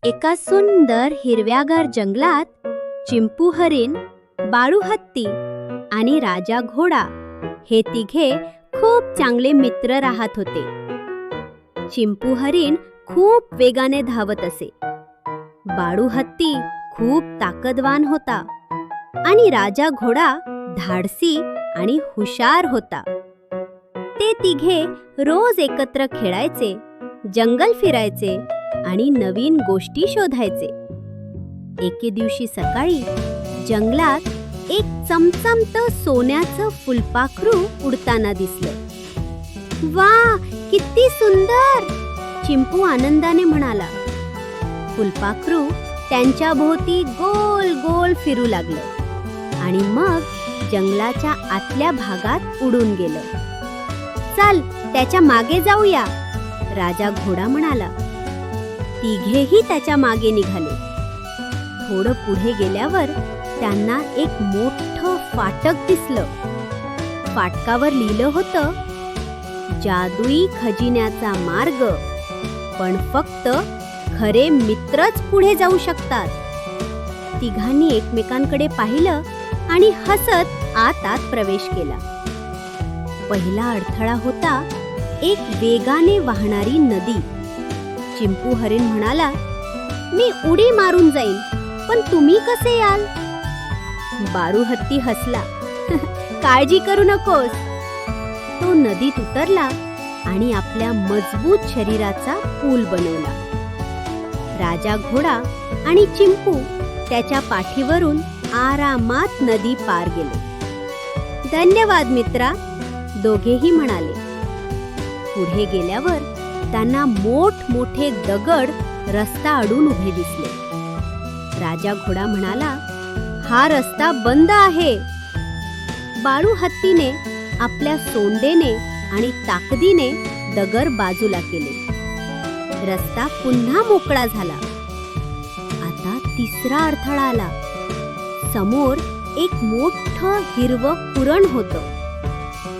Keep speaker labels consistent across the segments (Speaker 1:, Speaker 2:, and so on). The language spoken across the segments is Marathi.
Speaker 1: एका सुंदर हिरव्यागार जंगलात चिंपू हरिण, बाळू हत्ती आणि राजा घोडा हे तिघे खूप चांगले मित्र राहत होते. चिंपू हरिण खूप वेगाने धावत असे. बाळू हत्ती खूप ताकदवान होता आणि राजा घोडा धाडसी आणि हुशार होता. ते तिघे रोज एकत्र खेळायचे, जंगल फिरायचे आणि नवीन गोष्टी शोधायचे. एके दिवशी सकाळी जंगलात एक चमचमत सोन्याचं फुलपाखरू उडताना दिसलं. वा, किती सुंदर! चिंपू आनंदाने म्हणाला. फुलपाखरू त्यांच्या भोवती गोल गोल फिरू लागलं आणि मग जंगलाच्या आतल्या भागात उडून गेलं. चल, त्याच्या मागे जाऊया, राजा घोडा म्हणाला. तिघेही त्याच्या मागे निघाले. थोडं पुढे गेल्यावर त्यांना एक मोठं फाटक दिसलं. फाटकावर लिहिलं होतं, जादुई खजिन्याचा मार्ग, पण फक्त खरे मित्रच पुढे जाऊ शकतात. तिघांनी एकमेकांकडे पाहिलं आणि हसत आत प्रवेश केला. पहिला अडथळा होता एक वेगाने वाहणारी नदी. चिंपू हरिण म्हणाला, मी उडी मारून जाईन, पण तुम्ही कसे याल? बाळू हत्ती हसला. काळजी करू नकोस. तो नदीत उतरला आणि आपल्या मजबूत शरीराचा पूल बनवला. राजा घोडा आणि चिंपू त्याच्या पाठीवरून आरामात नदी पार गेले. धन्यवाद मित्रा, दोघेही म्हणाले. पुढे गेल्यावर त्यांना मोठमोठे दगड रस्ता अडून उभे दिसले. राजा घोडा म्हणाला, हा रस्ता बंद आहे. बाळू हत्तीने आपल्या सोंडेने आणि ताकदीने दगड बाजूला केले. रस्ता पुन्हा मोकळा झाला. आता तिसरा अडथळा आला. समोर एक मोठं हिरवं कुरण होतं,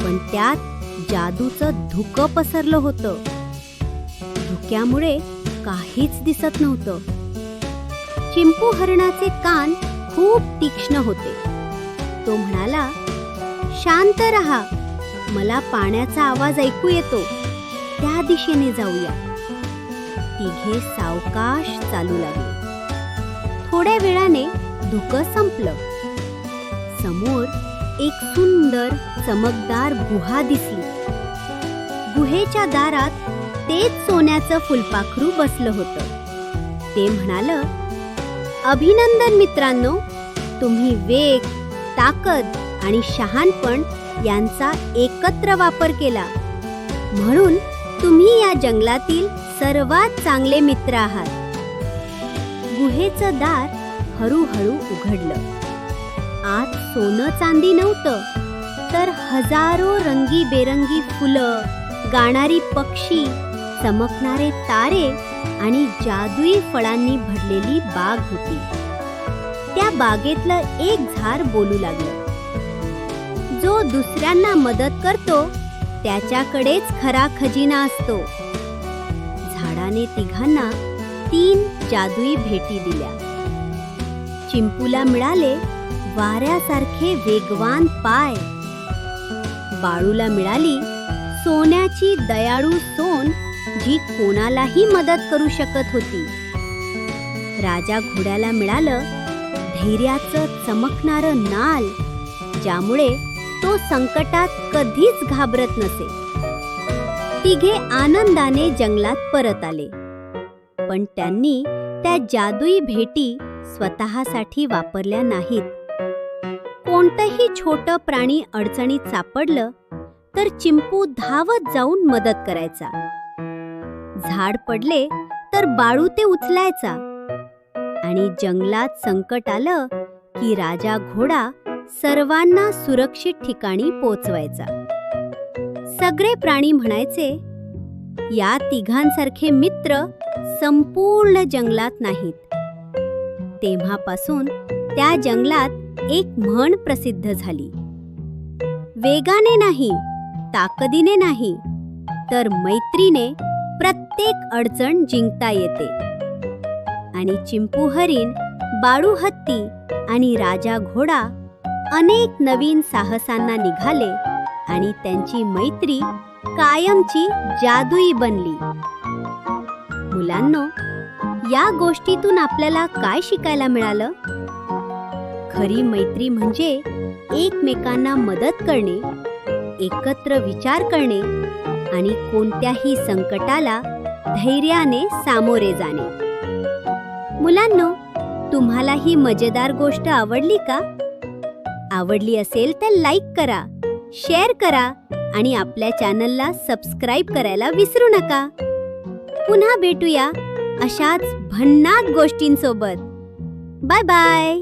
Speaker 1: पण त्यात जादूचं धुकं पसरलं होतं. धुक्यामुळे काहीच दिसत नव्हतं. चिंपू हरणाचे कान खूप तीक्ष्ण होते. तो म्हणाला, शांत रहा, मला पाण्याचा आवाज ऐकू येतो, त्या दिशेने जाऊया. तिघे सावकाश चालू लागले. थोड्या वेळाने धुकं संपलं. समोर एक सुंदर चमकदार गुहा दिसली. गुहेच्या दारात तेच सोन्याचं फुलपाखरू बसलं होतं. ते म्हणालं, अभिनंदन मित्रांनो, तुम्ही वेग, ताकद आणि शहाणपण यांचा एकत्र वापर केला, म्हणून तुम्ही या जंगलातील सर्वात चांगले मित्र आहात. गुहेचं दार हळूहळू उघडलं. आत सोनं चांदी नव्हतं, तर हजारो रंगीबेरंगी फुलं, गाणारी पक्षी, चमकणारे तारे आणि जादुई फळांनी भरलेली बाग होती. त्या बागेतलं एक झाड बोलू लागलं, जो दुसऱ्यांना मदत करतो त्याच्याकडेच खरा खजिना असतो. झाडाने तिघांना 3 जादुई भेटी दिल्या. चिंपूला मिळाले वाऱ्यासारखे वेगवान पाय. बाळूला मिळाली सोन्याची दयाळू सोन, जी कोणालाही मदत करू शकत होती. राजा घोड्याला मिळालं धैर्याचं चमकणारं नाल, ज्यामुळे तो संकटात कधीच घाबरत नसे. तिघे आनंदाने जंगलात परत आले, पण त्यांनी त्या जादुई भेटी स्वतःसाठी वापरल्या नाहीत. कोणतंही छोटं प्राणी अडचणीत सापडलं तर चिंपू धावत जाऊन मदत करायचा. झाड पडले तर बाळू ते उचलायचा आणि जंगलात संकट आलं की राजा घोडा सर्वांना सुरक्षित ठिकाणी पोचवायचा. सगळे प्राणी म्हणायचे, या तिघांसारखे मित्र संपूर्ण जंगलात नाहीत. तेव्हापासून त्या जंगलात एक म्हण प्रसिद्ध झाली, वेगाने नाही, ताकदीने नाही, तर मैत्रीने प्रत्येक अडचण जिंकता येते. आणि चिंपू हरिण, बाळू हत्ती आणि राजा घोडा अनेक नवीन साहसांना निघाले आणि त्यांची मैत्री कायमची जादुई बनली. मुलांनो, या गोष्टीतून आपल्याला काय शिकायला मिळालं? खरी मैत्री म्हणजे एकमेकांना मदत करणे, एकत्र विचार करणे आणि कोणत्याही संकटाला धैर्याने सामोरे जाणे. मुलांनो, तुम्हाला ही मजेदार गोष्ट आवडली का? आवडली असेल तर लाईक करा, शेअर करा आणि आपल्या चॅनलला सबस्क्राईब करायला विसरू नका. पुन्हा भेटूया अशाच भन्नाट गोष्टींसोबत. Bye bye.